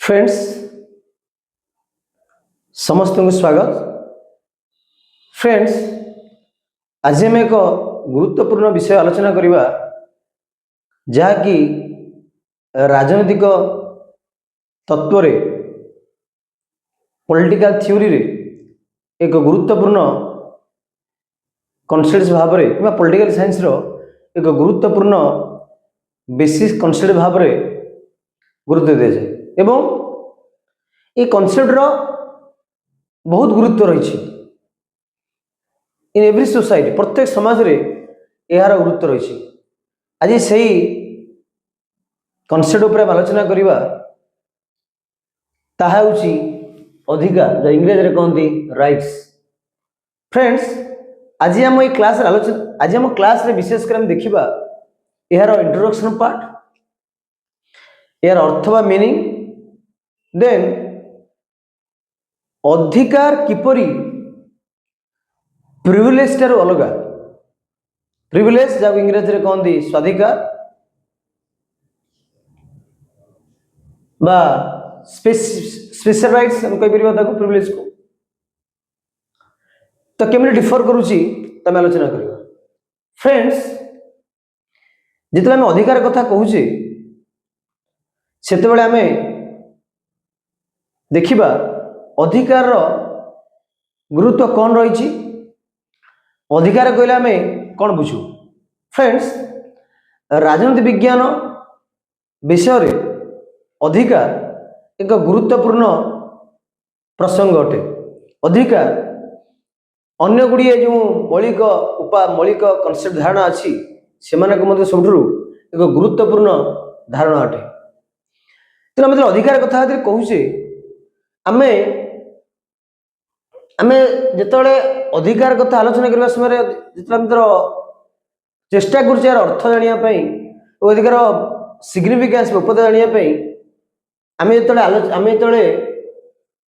Friends समस्त को स्वागत। फ्रेंड्स आज हम एक गुरुत्वपूर्ण विषय आलोचना करवा जहाँकि राजनैतिक तत्व पॉलिटिकल थ्योरी रे एक गुरुत्वपूर्ण कॉन्सेप्ट भाव में पॉलिटिकल साइंस रो एक गुरुत्वपूर्ण बेसिस कॉन्सेप्ट भाव गुरुत्व दिया जाए एवं ये कॉन्सेप्ट रो बहुत गुरुत्व रही इन एवरी सोसाइटी प्रत्येक समाज रे यार गुरुत्व रही। आज से कॉन्सेप्ट उपर आलोचना करवा ताहा होची अधिकार जो इंग्रेजी रे कहते राइट्स। फ्रेंड्स आज हम ये क्लास आलोचना आज हम क्लास रे विशेष कर देखा यार इंट्रोडक्शन पार्ट यार अर्थ बा मीनिंग देन अधिकार किपरि प्रिविलेज टार अलग प्रिविलेज जब इंग्रेजी रे कहते स्वाधिकार बा स्पेशल राइट्स हम कहि परिबा ताको प्रिविलेज को तो केमि डिफर करूची तमे आलोचना करिवा। फ्रेंड्स जितले हम अधिकार कथा कहूचे सेते बेले हमें देखिबा अधिकार गुरुत्व कौन रही अधिकार कहले हमें कौन बुझू। फ्रेंड्स राजनीति विज्ञान विषय रे अधिकार एक गुरुत्वपूर्ण प्रसंग अटे। अधिकार अन्य गुड़िए जो मौलिक कॉन्सेप्ट धारणा अच्छी से सब एक गुरुत्वपूर्ण धारणा अटे। तेना मतलब अधिकार कथा कहूचे आमे जिते अधिकार कथा आलोचना करने समय जो चेष्टा कर अर्थ जानापी अधिकार सिग्निफिकेंस उपदा जानापी आम जो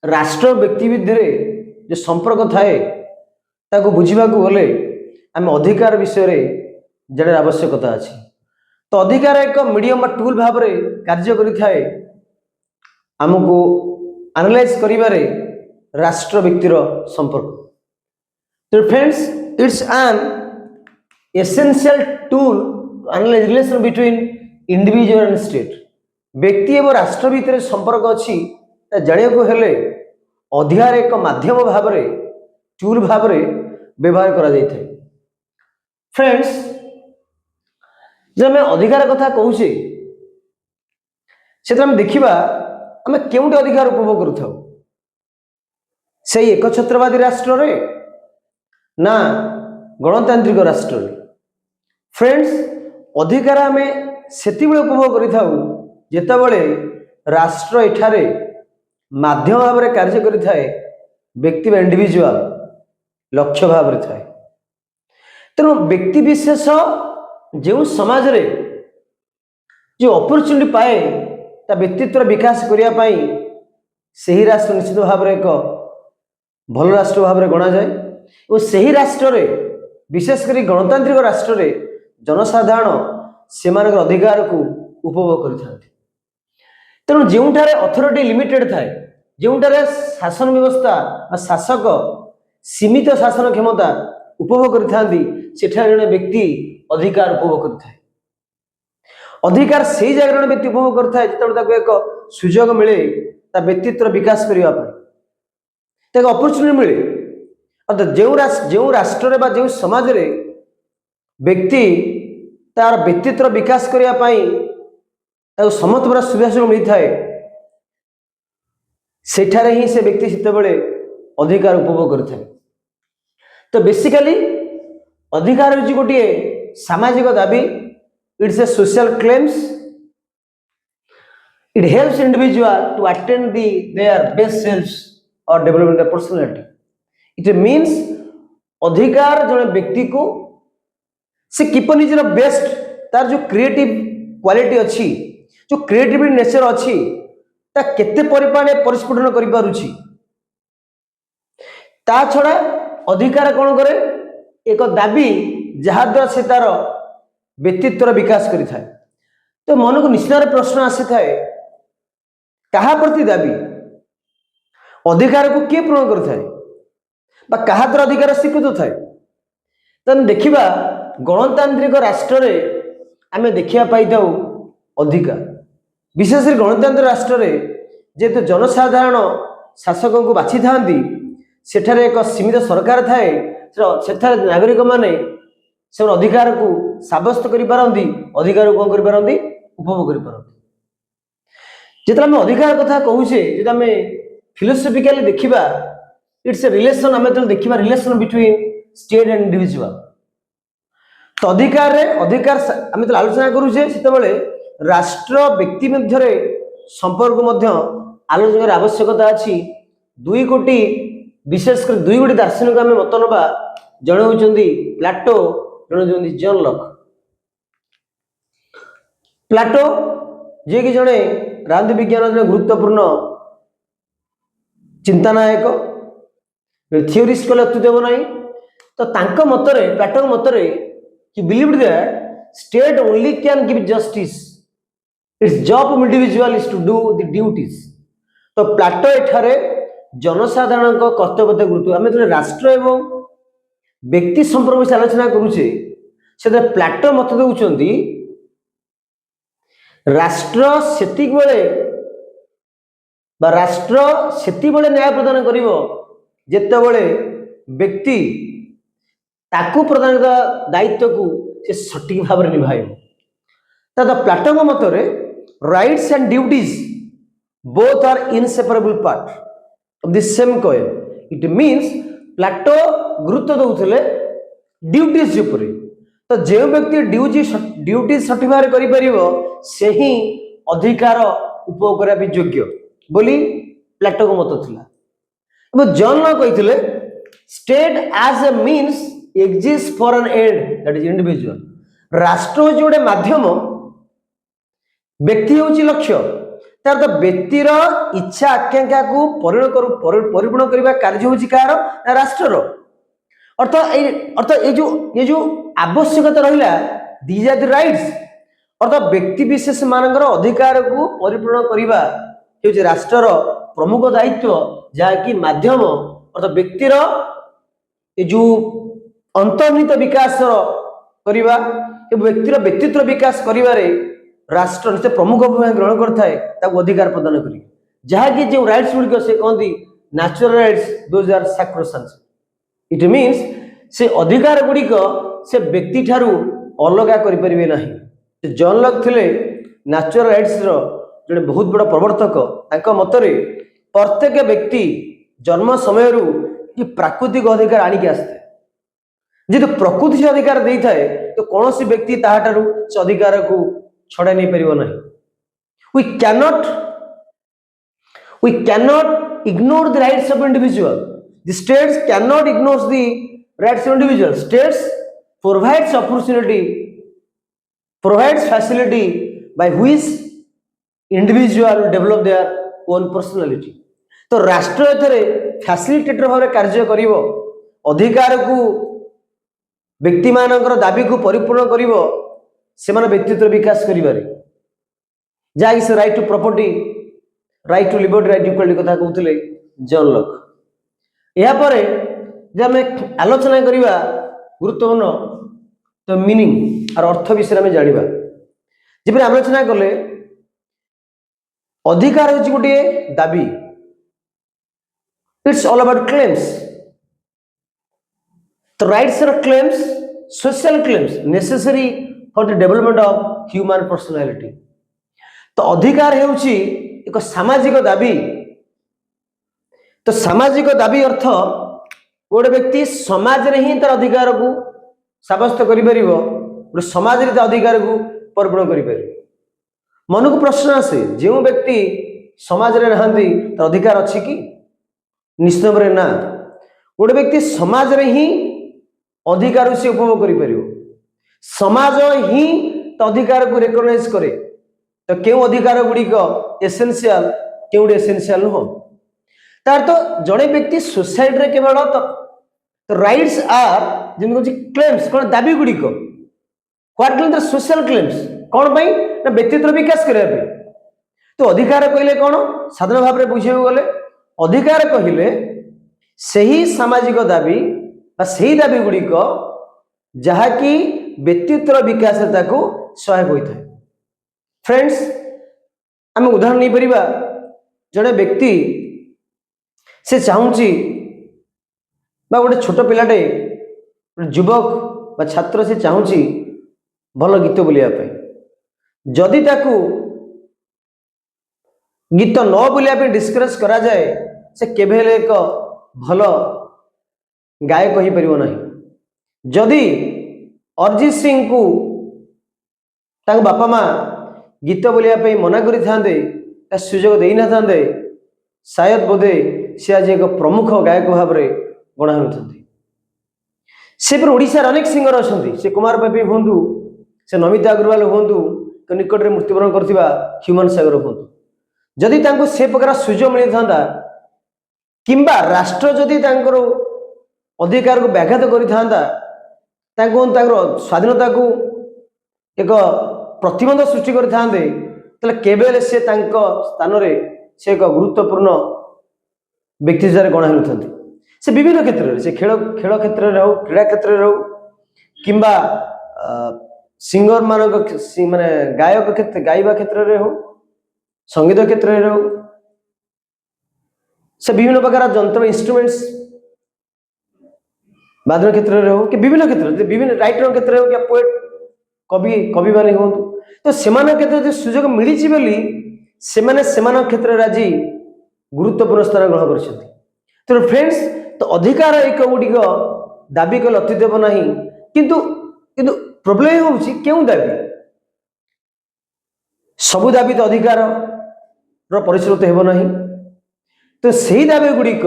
राष्ट्र व्यक्ति मध्य जो संपर्क थाए ताको बुझा गले आम अधिकार विषय जाना आवश्यकता अच्छी। तो अधिकार एक मीडियम टूल भाव कार्य करें आमको एनालाइज करिबारे राष्ट्र व्यक्तिर संपर्क। तो friends it's an essential tool analyse relation between individual and state. व्यक्ति एवं राष्ट्र भितर संपर्क अच्छी जानिया को हेले अधिकार एक माध्यम भाव टूल भाव व्यवहार करा जाय थाए। फ्रेंड्स जब मैं अधिकार कथा कहूचे से देखा आम केउटे अधिकार उपभोग करूँ से एक छत्रवादी राष्ट्र रे ना गणतांत्रिक राष्ट्र रे। फ्रेंड्स अधिकार आम से उपभोग करते राष्ट्र एठारे माध्यम भाव में कार्य करें व्यक्ति इंडिविजुअल लक्ष्य भाव में थाए। तेणु व्यक्ति विशेष जो समाज रे जो अपॉर्चुनिटी पाए ता व्यक्तित्व विकास करने से ही राष्ट्र निश्चित भाव में एक भल राष्ट्र भाव में गणा जाए और से ही राष्ट्र रे विशेषकर गणतांत्रिक राष्ट्र रे जनसाधारण से अधिकार को उपभोग करते। तेणु जोठारे अथॉरिटी लिमिटेड थाए जोठारे शासन व्यवस्था शासक सीमित शासन क्षमता उपभोग करते जड़े व्यक्ति अधिकार उपभोग करता है। अधिकार से जगह जड़े व्यक्ति उपभोग करता है जो एक सुजोग मिले ता व्यक्तित्व विकास करने अपॉर्चुनिटी मिले। अर्थात जो राष्ट्र बा जो समाज रे व्यक्ति तार व्यक्तित्व विकास करने समस्त बड़ा सुविधा सुयोग मिलता है सेठारे ही से व्यक्ति से अधिकार उपभोग करता है। तो बेसिकली अधिकार हूँ गोटे सामाजिक दाबी it's a social claims it helps individual to attain their best self और development of personality. It means अधिकार जड़े व्यक्ति को से किपर निजर बेस्ट तार जो क्रिएटिव क्वालिटी अच्छी जो क्रिएटिव नेचर अच्छी ता केते परिमाण परिस्फुटन करि पारुछि। ता छड़ा अधिकार कौन करे एक दाबी जहाद्वारा से तार व्यक्तित्व विकास करि थाए। तो मन को निश्चित प्रश्न आसी थाए कहा प्रति दाबी अधिकार को किए पूरण करिथाए बा कहा द्वारा अधिकार स्वीकृत थाए तेणु देखा गणतांत्रिक राष्ट्र रे आमे देखा पाई अधिकार विशेष गणतांत्रिक राष्ट्र रे जेहेतु जनसाधारण शासक को बाछि थांती सेठारे एक सीमित सरकार थाए सेठारे नागरिक माने से अधिकार को साब्यस्त करि पारंती अधिकार को कौन करि पारंती उपभोग करि पारंती जेतला हम अधिकार कथा कहूचे जेता हम फिलोसॉफिकली देखिबा इट्स ए रिलेशन आमे तो देखिबा relation between state and individual तो अधिकार रे अधिकार आमे तो आलोचना करूचे सेते बेले राष्ट्र व्यक्ति मध्य संपर्क मध्य आलोचना आवश्यकता अछि 2 कोटी विशेषकर 2 कोटी दार्शनिक आमे मत नबा जणे होचंदी प्लाटो जणे होचंदी जॉन लॉक प्लाटो जे कि जणे राजनीति विज्ञान जने गुरुत्वपूर्ण चिंतानायक थियोरिस्ट कले अत्युदेव नाही तो तांको मतरे प्लाटो मतरे he believed that state only can give justice its job of individual is to do the duties तो प्लाटो एठारे जनसाधारण को कर्तव्य गुरुत्व आमे तो राष्ट्र एवं व्यक्ति संपर्क विषय आलोचना करूचे से प्लाटो मत देउचंदी राष्ट्र सेतिक बेले बा राष्ट्र सेति बेले न्याय प्रदान करिवो जेते बेले व्यक्ति ताकू प्रदान दायित्व को से सटीक भाव में निभाइब तथा प्लाटो मतरे rights and duties both are inseparable part of the same coin it means Plato गुरुत्व दउथले ड्यूटीज ऊपर तो जो व्यक्ति ड्यूटीज सटीक भाव करि परिबो से ही अधिकार उपभोग करा भी योग्य बोली प्लाटो को मत थिला जॉन लॉक कहिथिले state as a means exist for an end that is individual राष्ट्र हो जोड़े माध्यम व्यक्ति होची लक्ष्य तार तो व्यक्तिर इच्छा आकांक्षा को परिपूर्ण करबा कार्य होची कार राष्ट्र रो अर्थ ये जो आवश्यकता रहिला दीज आर द राइट्स अर्थ व्यक्ति विशेष मानकर अधिकार को परिपूर्ण करबा होची राष्ट्र रो प्रमुख दायित्व जाकी माध्यम अर्थ व्यक्तिर ये जो अंतर्निहित विकास करिबा व्यक्तिर व्यक्तित्व विकास करिबारे राष्ट्र निश्चय प्रमुख भूमिका ग्रहण करथाए ताको अधिकार प्रदान करी जहा कि जो राइट्स गुडिक से कहंती natural rights those are sacrosanct it means से अधिकार गुडिक से व्यक्ति ठारू अलगा करि परिबे नाही जॉन लॉक थिले नेचुरल राइट्स रो जने बहुत बड़ प्रवर्तक तांको मतरे प्रत्येक व्यक्ति जन्म समय रु कि प्राकृतिक अधिकार आनी के आस्ते जी तो प्रकृति से अधिकार दे थाए तो कौन सी व्यक्ति ताहाटारू से अधिकार को छड़ा नहीं परिबो नहीं we cannot ignore the rights of individual the states cannot ignore the rights of individual states provides opportunity provides facility by which individual develop their own personality तो राष्ट्र एथरे फैसिलिटेटर भाव कार्य करिवो अधिकार को व्यक्ति मानकर दाबी को परिपूर्ण करिवो सेमान व्यक्तित्व विकास करिबारे जाई से right to property right to liberty right to equality कथा कहउतले जॉन लॉक या परे जे हमें आलोचना करिबा गुरुत्वपूर्ण तो मीनिंग और अर्थ विषय में जानिबा जेपरि आलोचना कले अधिकार होची गोटे दाबी it's all about claims The rights are claims, social claims necessary for the development of human personality. तो अधिकार हेउची एक सामाजिक दाबी तो सामाजिक दाबी अर्थ गोटे व्यक्ति समाज रे ही तार अधिकार को साब्यस्त करि परिबो गोटे समाज रे अधिकार को परिपूर्ण करि परिबो मन को प्रश्न आसे जो व्यक्ति समाज रे नहांती तार अधिकार अछि कि निश्चित भाव ना गोटे व्यक्ति समाज रे ही अधिकार से उपभोग करि परिबो समाज ही तो अधिकार को रिकॉग्नाइज करे तो क्यों अधिकार गुड़िक एसेंशियल क्यों एसेंशियल नुह तार तो जड़े व्यक्ति सोसाइटी रे केवल तो राइट्स आर जेमि क्लेम्स कोन दाबी गुड़िक what mean the social claims कोन पई ना व्यक्तित्व विकास करे तो अधिकार कहले कौन साधारण भाव में बुझे गले अधिकार कहले सही सामाजिक दाबी सही दाबी गुड़िक जहाँकि व्यक्तित्व विकास सहायक होता है। फ्रेंड्स आम उदाहरण नहीं परिबा जड़े व्यक्ति से चाहूँगी गोटे छोट पिलाटे युवक बा छात्र से चाहूँगी भल गीत बोलिया जदि ताकू गीत न बोलिया डिस्करेज करा जाए से केबे एक भल गायक हो पारिबो नहीं। जदि अरिजीत सिंह को तांको बापा माँ गीत बोलिया मना करि थांदे सुजोग देई ना थांदे शायद बोधे सी आज एक प्रमुख गायक भाव में गणा होती। से पर ओडिशार अनेक सिंगर अच्छा से कुमार बापी हूँ से नमिता अग्रवाल हूँ निकट में मृत्युवरण करथिबा ह्यूमन सागर हूँ जदि तांको से प्रकार सुजोग मिली था किंबा राष्ट्र जदि तांकर अधिकार को व्याघात करिथांदा स्वाधीनता को एक प्रतिबंध सृष्टि करिथांदे तले केबेले से तांको स्थान रे से एक गुरुत्वपूर्ण व्यक्ति हिसाब गणा होती। से विभिन्न क्षेत्र में से खेल क्षेत्र में हो क्रीड़ा क्षेत्र में हो किंबा सिंगर मान माने गायक क्षेत्र गायबा क्षेत्र में हो संगीत क्षेत्र में हो से विभिन्न प्रकार जंत्र इंस्ट्रूमेंट्स वादन क्षेत्र में हो कि विभिन्न क्षेत्र विभिन्न राइटर क्षेत्र में हो क्या पोएट कवि कवि माने हो तो सेमान क्षेत्र सुजोग मिली क्षेत्र में आज गुरुत्वपूर्ण स्थान ग्रहण कर। तो फ्रेंड्स तो अधिकार एक गुड़िक दाबी कले अतीत देव ना किंतु किंतु प्रोब्लेम होउछि क्यों दाबी सबु दाबी तो अधिकार परिश्रुत हेब ना तो सही दाबी गुड़िक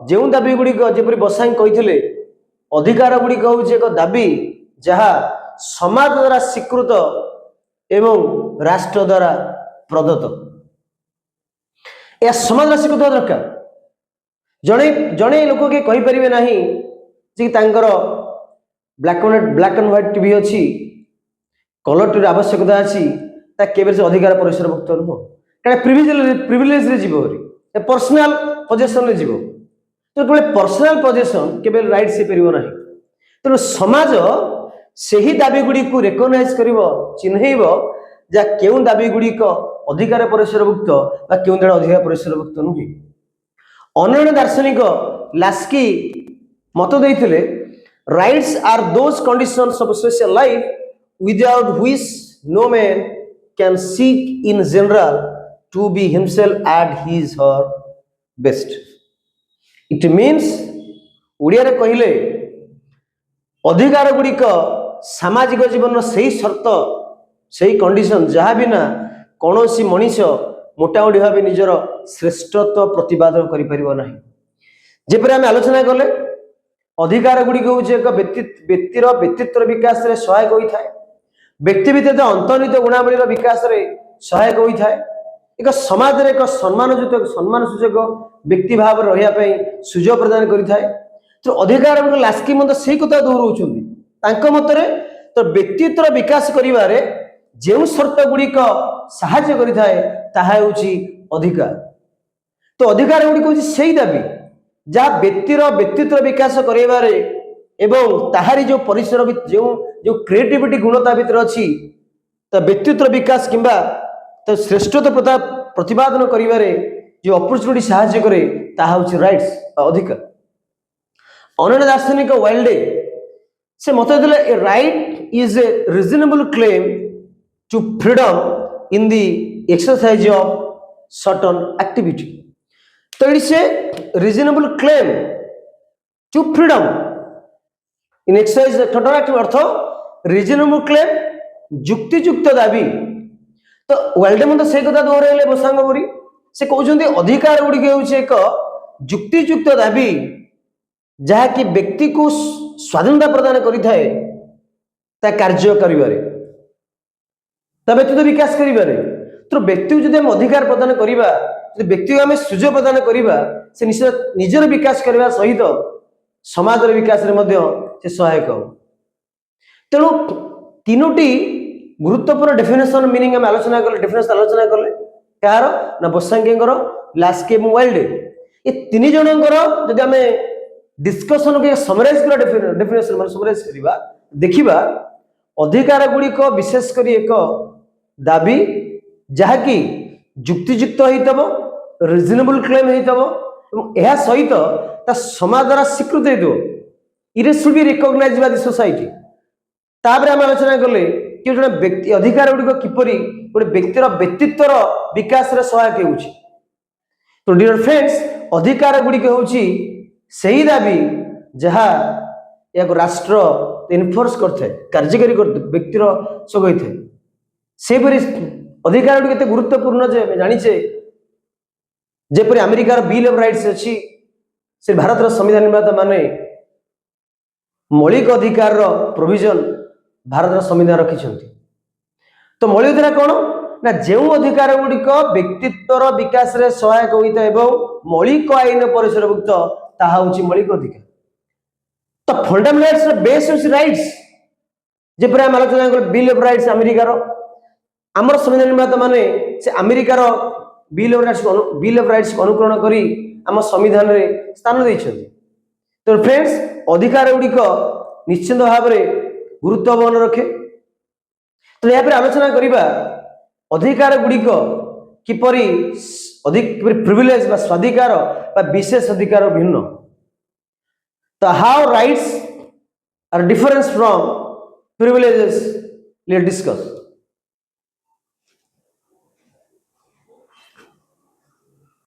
जो दाबी गुड़िक जपरी बसाई कही अधिकार गुड़िक हूँ एक दाबी जहाँ समाज द्वारा स्वीकृत एवं राष्ट्र द्वारा प्रदत्त यह समाज द्वारा स्वीकृत दरकार जड़े जड़े लोक के कहींपारे ना जी ब्लैक एंड व्हाइट टीवी अच्छी कलर टीवी आवश्यकता अच्छी केवल से अधिकार परिसरभुक्त नुह क्या प्रिविलेज रे जीव पर्सनाल पोजेसन रे जीव तो पर्सनाल पोजेसन केवल राइट से पार ना तेणु समाज से ही दाबी गुड़ी को रेकग्नाइज कर चिन्हब जहाँ क्यों दाबी गुड़िक अधिकार परिसरभुक्त क्यों दाड़ा अधिकार परिसरभुक्त नुहे। अन्य दार्शनिक लास्की मत देते rights are those conditions of social life without which no man can seek in general to be himself at his her best. It means Odia रे कहिले अधिकार गुड़िक सामाजिक जीवन सही शर्त सही कंडीशन जहाँ बिना कौन सी मनीष मोटामोटी भाव निजर श्रेष्ठत्व प्रतिपादन करें जपर आम आलोचना कले अधिकार गुड़िक हूँ एक व्यक्तिर व्यक्तित्व विकास में सहायक होता है व्यक्ति भितर अंतर्निहित गुणावली विकास में सहायक होता है एक समाज में एक सम्मानयुत सम्मान सूचक व्यक्ति भाव रही सुजोग प्रदान करें। तो अधिकार गुड़िक लास्की मत से कथा दोहराउं मतरे तो व्यक्तित्व विकास करिवारे जो शर्त गुड़िक साहाय्य करिथाए ताहा होउछि अधिकार। तो अधिकार गुड़िक होउछि सेही दाबी जहाँ व्यक्तिर व्यक्तित्व विकास करिवारे एवं ताहारी जो परिसर जो क्रिएटिविटी गुणता भितर अछि तो व्यक्तित्व विकास किंबा तो श्रेष्ठत्व प्रतिपादन करिवारे जो अपॉर्चुनिटी साहाय्य करे ताहा होउछि राइट्स अधिकार। अन्य दार्शनिक वाइल्डे से मत देले a right is a reasonable claim to freedom in the exercise of certain activity. तो it's a reasonable claim to freedom in exercise certain activity अर्थ रिजनेबल क्लेम युक्तियुक्त दाबी। तो वाइल्डे मत से कथा दोहराइले बसांग परी से कहउछन्ती अधिकार गुड़िक होउछि एक युक्तियुक्त दाबी जहाँकि व्यक्ति को स्वाधीनता प्रदान करिथाए ता कार्य करिबारे ता व्यक्तित्व विकास करिबारे। तो व्यक्ति को जब अधिकार प्रदान करिबा व्यक्ति को आम सुजोग प्रदान करिबा से निजर विकास करने सहित समाज विकास रे मध्य से सहायक हो। तेणु तीनोटी गुरुत्वपूर्ण डेफिनेशन मीनिंग आम आलोचना कले डेफिनेशन आलोचना कले कार ना बोसांकेंगर लास्केम वाइल्ड ये तीन जनकर जदि आम डिस्कशन के समराइज कर डेफिनेशन मान समराइज करवा देखिबा अधिकार गुड़िक विशेषकर एक दाबी जहाँकि जुक्तियुक्त होइतबो रिजनेबल क्लेम होइतबो यह सहित ता समाज द्वारा स्वीकृत हो it should be recognised by the society तापर आम आलोचना कले कि जड़े व्यक्ति अधिकार गुड़िक किपरि गोटे व्यक्तिर व्यक्तित्वर विकास रे सहायक होउछि। तो डियर फ्रेंड्स अधिकार गुड़िक होउछि सही दाबी जहाँ एक राष्ट्र इनफोर्स करथे कार्यकारी कर व्यक्तिर सगई थे सेपरि अधिकार गुड़िक एते गुरुत्वपूर्ण जे जानिछे जेपरि अमेरिकार बिल ऑफ राइट्स अछि से भारत संविधान निर्माता माने मौलिक अधिकार प्रोविजन भारत संविधान रखिछन्ति। तो मौलिक अधिकार कौन ना जो अधिकार गुड़िक व्यक्तित्वर विकास रे सहायक होता है मौलिक आईन परिसरभुक्त ताहा होछि मौलिक अधिकार। तो फंडामेंटल्स बेस होछि राइट्स जेपरि हम आलोचना कर बिल ऑफ राइट्स अमेरिकार आमर संविधान निर्माता माने से अमेरिकार बिल ऑफ राइट्स अनुकरण करी आम संविधान रे स्थान दैछन्ति। तो फ्रेंड्स अधिकार गुड़िक निश्चित भाव में गुरुत्व बहन रखे। तो यहाँ पर आलोचना करिबा अधिकार गुड़िक किपरि अधिक प्रिविलेज बा स्वाधिकार बा विशेष अधिकार भिन्न। तो how rights are difference from privileges let's discuss.